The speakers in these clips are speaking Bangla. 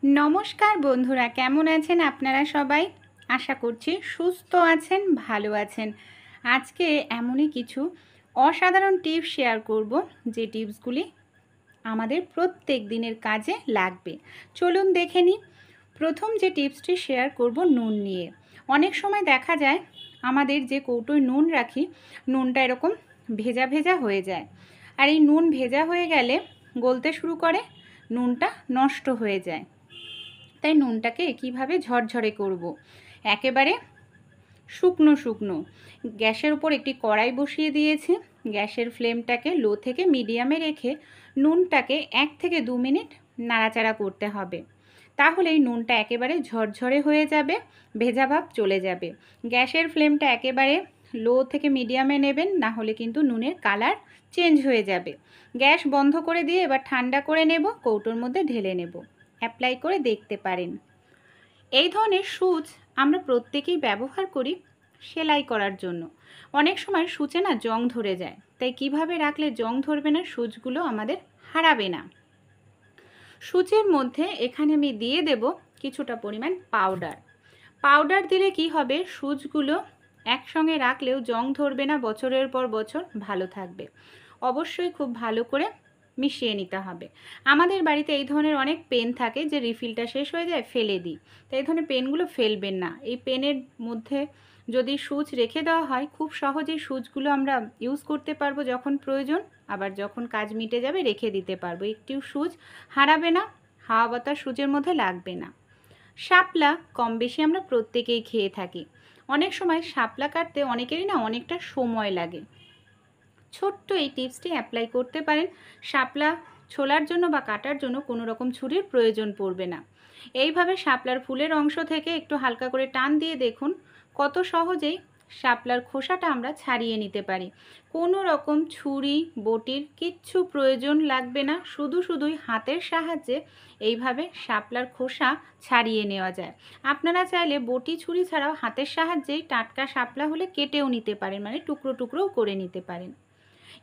नमस्कार बंधुरा केमन आছেন আপনারা সবাই। आशा করছি সুস্থ আছেন, ভালো আছেন। আজকে এমনই কিছু অসাধারণ টিপস শেয়ার করব যে টিপসগুলি আমাদের প্রত্যেক দিনের কাজে লাগবে। চলুন দেখে নিই। প্রথম যে টিপসটি শেয়ার করব নুন নিয়ে। অনেক সময় দেখা যায় আমাদের যে কৌটোয় নুন রাখি, নুনটা এরকম ভেজা ভেজা হয়ে যায়। আর এই নুন ভেজা হয়ে গেলে গলতে শুরু করে, নুনটা নষ্ট হয়ে যায়। তাই নুনটাকে কিভাবে ঝরঝরে করব, একেবারে শুকনো শুকনো গ্যাসের উপর একটি কড়াই বসিয়ে দিয়েছি। গ্যাসের ফ্লেমটাকে লো থেকে মিডিয়ামে রেখে নুনটাকে 1 থেকে 2 মিনিট নাড়াচাড়া করতে হবে। তাহলেই নুনটা একেবারে ঝরঝরে হয়ে যাবে, ভেজা ভাব চলে যাবে। গ্যাসের ফ্লেমটা একেবারে লো থেকে মিডিয়ামে নেবেন, না হলে কিন্তু নুনের কালার চেঞ্জ হয়ে যাবে। গ্যাস বন্ধ করে দিয়ে এবার ঠান্ডা করে নেব, কৌটোর মধ্যে ঢেলে নেব। অ্যাপ্লাই করে দেখতে পারেন। এই ধরনের সূচ আমরা প্রত্যেকেই ব্যবহার করি সেলাই করার জন্য। অনেক সময় সূচে না জং ধরে যায়, তাই কিভাবে রাখলে জং ধরবে না, সূচগুলো আমাদের হারাবে না। সূচের মধ্যে এখানে আমি দিয়ে দেব কিছুটা পরিমাণ পাউডার। পাউডার দিলে কি হবে, সূচগুলো একসঙ্গে রাখলেও জং ধরবে না, বছরের পর বছর ভালো থাকবে। অবশ্যই খুব ভালো করে মিশিয়ে নিতে হবে। আমাদের বাড়িতে এই ধরনের অনেক পেন থাকে যে রিফিলটা শেষ হয়ে যায় ফেলে দিই, তো এই ধরনের পেনগুলো ফেলবেন না। এই পেনের মধ্যে যদি সূচ রেখে দেওয়া হয়, খুব সহজেই সূচগুলো আমরা ইউজ করতে পারবো যখন প্রয়োজন, আবার যখন কাজ মিটে যাবে রেখে দিতে পারবো। একটিও সূচ হারাবে না, হাওয়া বাতাস সূচের মধ্যে লাগবে না। শাপলা কম বেশি আমরা প্রত্যেকেই খেয়ে থাকি। অনেক সময় শাপলা কাটতে অনেকেরই না অনেকটা সময় লাগে। ছোট্ট এই টিপসটি অ্যাপ্লাই করতে পারেন। শাপলা ছোলার জন্য বা কাটার জন্য কোনো রকম ছুরির প্রয়োজন পড়বে না। এইভাবে শাপলার ফুলের অংশ থেকে একটু হালকা করে টান দিয়ে দেখুন কত সহজেই শাপলার খোসাটা আমরা ছাড়িয়ে নিতে পারি। কোনো রকম ছুরি বটির কিচ্ছু প্রয়োজন লাগবে না, শুধুই হাতের সাহায্যে এইভাবে শাপলার খোসা ছাড়িয়ে নেওয়া যায়। আপনারা চাইলে বটি ছুরি ছাড়াও হাতের সাহায্যেই টাটকা শাপলা হলে কেটেও নিতে পারেন, মানে টুকরো টুকরোও করে নিতে পারেন।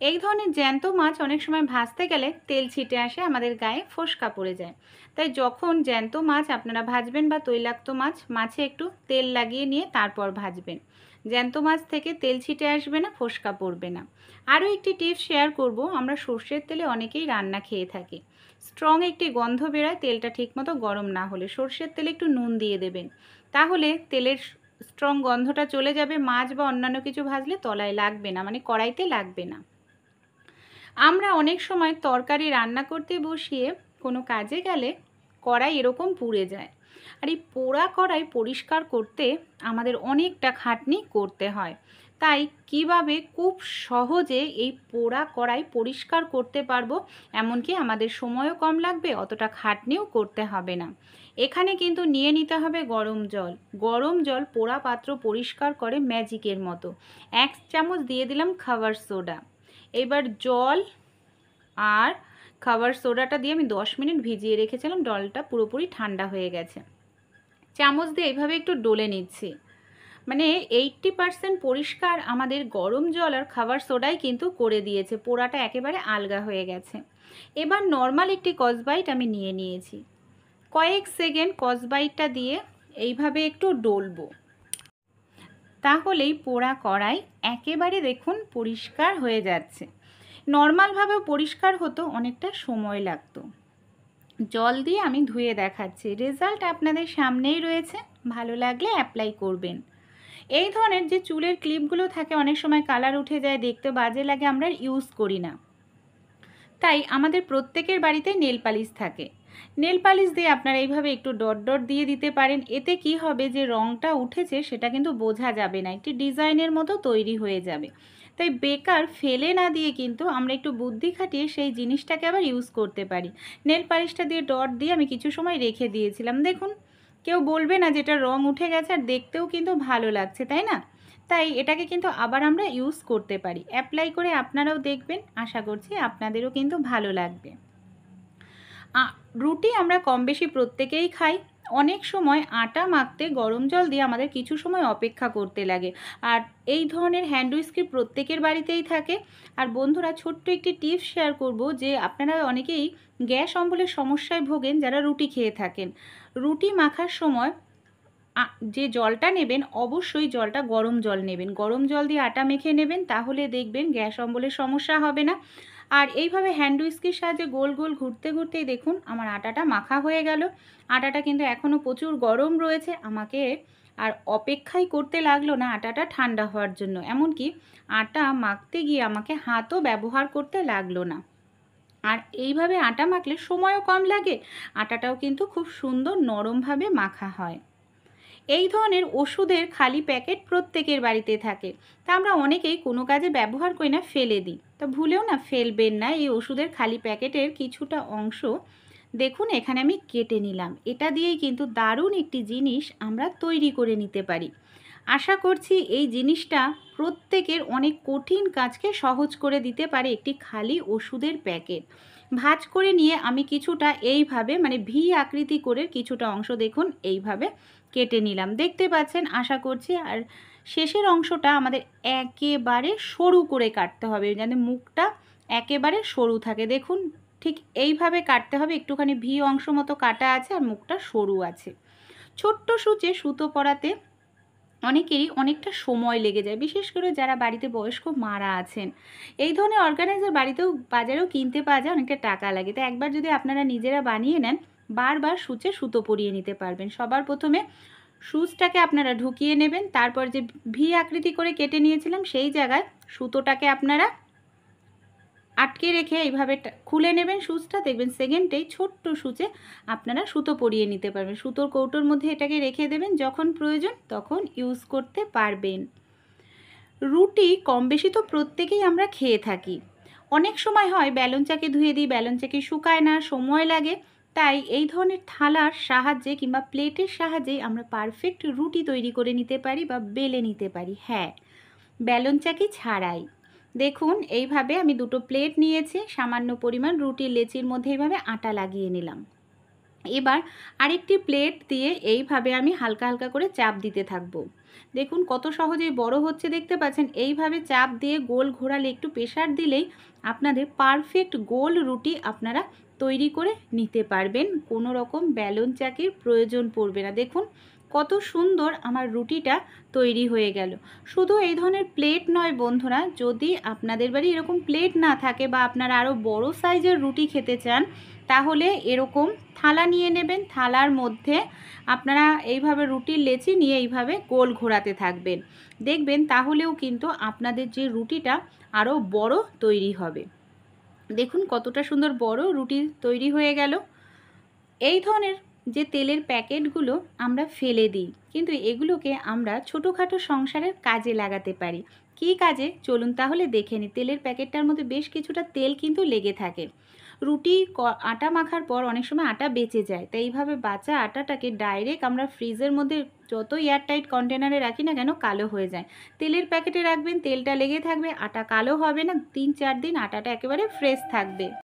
এই ধরনের জ্যান্ত মাছ অনেক সময় ভাজতে গেলে তেল ছিটে আসে, আমাদের গায়ে ফোস্কা পড়ে যায়। তাই যখন জ্যান্ত মাছ আপনারা ভাজবেন বা তৈলাক্ত মাছ, মাছে একটু তেল লাগিয়ে নিয়ে তারপর ভাজবেন। জ্যান্ত মাছ থেকে তেল ছিটে আসবে না, ফোস্কা পড়বে না। আরও একটি টিপস শেয়ার করব। আমরা সর্ষের তেলে অনেকেই রান্না খেয়ে থাকি। স্ট্রং একটি গন্ধ বেরোয় তেলটা ঠিকমতো গরম না হলে। সর্ষের তেলে একটু নুন দিয়ে দেবেন, তাহলে তেলের স্ট্রং গন্ধটা চলে যাবে। মাছ বা অন্যান্য কিছু ভাজলে তলায় লাগবে না, মানে কড়াইতে লাগবে না। আমরা অনেক সময় তরকারি রান্না করতে বসিয়ে কোনো কাজে গেলে কড়াই এরকম পুড়ে যায়। আর এই পোড়া কড়াই পরিষ্কার করতে আমাদের অনেকটা খাটনি করতে হয়। তাই কিভাবে খুব সহজে এই পোড়া কড়াই পরিষ্কার করতে পারবো, এমনকি আমাদের সময়ও কম লাগবে, অতটা খাটনিও করতে হবে না। এখানে কিন্তু নিয়ে নিতে হবে গরম জল। গরম জল পোড়া পাত্র পরিষ্কার করে ম্যাজিকের মতো। 1 চামচ দিয়ে দিলাম খাবার সোডা। এবার জল আর খাবার সোডাটা দিয়ে আমি 10 মিনিট ভিজিয়ে রেখেছিলাম, জলটা পুরোপুরি ঠান্ডা হয়ে গেছে। চামচ দিয়ে এইভাবে একটু ডলে নিচ্ছি, মানে 80% পরিষ্কার আমাদের গরম জল আর খাবার সোডাই কিন্তু করে দিয়েছে। পোড়াটা একেবারে আলগা হয়ে গেছে। এবার নর্মাল একটি কসবাইট আমি নিয়ে নিয়েছি। কয়েক সেকেন্ড কসবাইটটা দিয়ে এইভাবে একটু ডলবো, তাহলেই পোড়া কড়াই একেবারে দেখুন পরিষ্কার হয়ে যাচ্ছে। নর্মালভাবেও পরিষ্কার হতো, অনেকটা সময় লাগতো। জল দিয়ে আমি ধুয়ে দেখাচ্ছি, রেজাল্ট আপনাদের সামনেই রয়েছে। ভালো লাগলে অ্যাপ্লাই করবেন। এই ধরনের যে চুলের ক্লিপগুলো থাকে অনেক সময় কালার উঠে যায়, দেখতে বাজে লাগে, আমরা ইউজ করি না। তাই আমাদের প্রত্যেকের বাড়িতে নেল পালিশ থাকে। নেল পালিশ দিয়ে আপনারা এইভাবে একটু ডট ডট দিয়ে দিতে পারেন। এতে কি হবে, যে রঙটা উঠেছে সেটা কিন্তু বোঝা যাবে না, একটি ডিজাইনের মতো তৈরি হয়ে যাবে। তাই বেকার ফেলে না দিয়ে কিন্তু আমরা একটু বুদ্ধি খাটিয়ে সেই জিনিসটাকে আবার ইউজ করতে পারি। নেল পালিশটা দিয়ে ডট দিয়ে আমি কিছু সময় রেখে দিয়েছিলাম, দেখুন কেউ বলবে না যেটা রং উঠে গেছে, আর দেখতেও কিন্তু ভালো লাগছে, তাই না? তাই এটাকে কিন্তু আবার আমরা ইউজ করতে পারি। অ্যাপ্লাই করে আপনারাও দেখবেন, আশা করছি আপনাদেরও কিন্তু ভালো লাগবে। রুটি আমরা কম বেশি প্রত্যেকেই খাই। অনেক সময় আটা মাখতে গরম জল দিয়ে আমাদের কিছু সময় অপেক্ষা করতে লাগে। আর এই ধরনের হ্যান্ড হুইস্কি প্রত্যেকের বাড়িতেই থাকে। আর বন্ধুরা, ছোট্ট একটি টিপস শেয়ার করব যে আপনারা অনেকেই গ্যাস অম্বলের সমস্যায় ভোগেন যারা রুটি খেয়ে থাকেন। রুটি মাখার সময় যে জলটা নেবেন অবশ্যই জলটা গরম জল নেবেন। গরম জল দিয়ে আটা মেখে নেবেন, তাহলে দেখবেন গ্যাস অম্বলের সমস্যা হবে না। আর এইভাবে হ্যান্ড হুইস্কির সাহায্যে গোল গোল ঘুরতে ঘুরতেই দেখুন আমার আটাটা মাখা হয়ে গেল। আটাটা কিন্তু এখনও প্রচুর গরম রয়েছে, আমাকে আর অপেক্ষাই করতে লাগলো না আটাটা ঠান্ডা হওয়ার জন্য। এমনকি আটা মাখতে গিয়ে আমাকে হাতও ব্যবহার করতে লাগলো না। আর এইভাবে আটা মাখলে সময়ও কম লাগে, আটাটাও কিন্তু খুব সুন্দর নরমভাবে মাখা হয়। এই ধরনের ওষুধের খালি প্যাকেট প্রত্যেকের বাড়িতে থাকে, তা আমরা অনেকেই কোনো কাজে ব্যবহার করি না, ফেলে দিই। তা ভুলেও না ফেলবেন না এই ওষুধের খালি প্যাকেটের কিছুটা অংশ। দেখুন এখানে আমি কেটে নিলাম, এটা দিয়েই কিন্তু দারুণ একটি জিনিস আমরা তৈরি করে নিতে পারি। আশা করছি এই জিনিসটা প্রত্যেকের অনেক কঠিন কাজকে সহজ করে দিতে পারে একটি খালি ওষুধের প্যাকেট। ভাঁজ করে নিয়ে আমি কিছুটা এইভাবে মানে ভি আকৃতি করে কিছুটা অংশ দেখুন এইভাবে কেটে নিলাম, দেখতে পাচ্ছেন আশা করছি। আর শেষের অংশটা আমাদের একেবারে সরু করে কাটতে হবে, যাতে মুখটা একেবারে সরু থাকে। দেখুন ঠিক এইভাবে কাটতে হবে, একটুখানি ভি অংশ মতো কাটা আছে আর মুখটা সরু আছে। ছোট্ট সূচে সুতো পরাতে অনেকেরই অনেকটা সময় লেগে যায়, বিশেষ করে যারা বাড়িতে বয়স্ক মারা আছেন। এই ধরনের অর্গানাইজার বাড়িতেও বাজারেও কিনতে পাওয়া যায়, অনেকটা টাকা লাগে। তো একবার যদি আপনারা নিজেরা বানিয়ে নেন, বারবার সূচে সুতো পরিয়ে নিতে পারবেন। সবার প্রথমে সুচটাকে আপনারা ঢুকিয়ে নেবেন, তারপর যে ভি আকৃতি করে কেটে নিয়েছিলাম সেই জায়গায় সুতোটাকে আপনারা আটকে রেখে এইভাবে খুলে নেবেন সুচটা, দেখবেন সেকেন্ডেই ছোট্ট সুচে আপনারা সুতো পরিয়ে নিতে পারবেন। সুতোর কৌটোর মধ্যে এটাকে রেখে দেবেন, যখন প্রয়োজন তখন ইউজ করতে পারবেন। রুটি কম বেশি তো প্রত্যেকেই আমরা খেয়ে থাকি। অনেক সময় হয় বেলন চাকে ধুয়ে দিই, বেলন চাকি শুকায় না, সময় লাগে। তাই এই ধরনের থালার সাহায্যে কিংবা প্লেটের সাহায্যে আমরা পারফেক্ট রুটি তৈরি করে নিতে পারি বা বেলে নিতে পারি। হ্যাঁ, বেলন চাকি ছাড়াই। দেখুন এইভাবে আমি দুটো প্লেট নিয়েছি, সামান্য পরিমাণ রুটির লেচির মধ্যে এইভাবে আটা লাগিয়ে নিলাম। এবার আরেকটি প্লেট দিয়ে এইভাবে আমি হালকা হালকা করে চাপ দিতে থাকবো। দেখুন কত সহজেই বড় হচ্ছে, দেখতে পাচ্ছেন। এইভাবে চাপ দিয়ে গোল ঘোরালে, একটু প্রেসার দিলেই আপনাদের পারফেক্ট গোল রুটি আপনারা তৈরি করে নিতে পারবেন। কোনো রকম বেলন চাকির প্রয়োজন পড়বে না। দেখুন কত সুন্দর আমার রুটিটা তৈরি হয়ে গেল। শুধু এই ধরনের প্লেট নয় বন্ধুরা, যদি আপনাদের বাড়ি এরকম প্লেট না থাকে বা আপনারা আরও বড় সাইজের রুটি খেতে চান, তাহলে এরকম থালা নিয়ে নেবেন। থালার মধ্যে আপনারা এইভাবে রুটির লেচি নিয়ে এইভাবে গোল ঘোরাতে থাকবেন, দেখবেন তাহলেও কিন্তু আপনাদের যে রুটিটা আরও বড় তৈরি হবে। দেখুন কতটা সুন্দর বড় রুটি তৈরি হয়ে গেল। এই ধরনের যে তেলের প্যাকেটগুলো আমরা ফেলে দিই, কিন্তু এগুলোকে আমরা ছোটোখাটো সংসারের কাজে লাগাতে পারি। কী কাজে চলুন তাহলে দেখে নিই। তেলের প্যাকেটটার মধ্যে বেশ কিছুটা তেল কিন্তু লেগে থাকে। রুটি আটা মাখার পর অনেক সময় আটা বেঁচে যায়, তাই এইভাবে বাঁচা আটাটাকে ডাইরেক্ট আমরা ফ্রিজের মধ্যে যত এয়ারটাইট কন্টেনারে রাখি না কেন কালো হয়ে যায়। তেলের প্যাকেটে রাখবেন, তেলটা লেগে থাকবে, আটা কালো হবে না, 3-4 দিন আটাটা একেবারে ফ্রেশ থাকবে।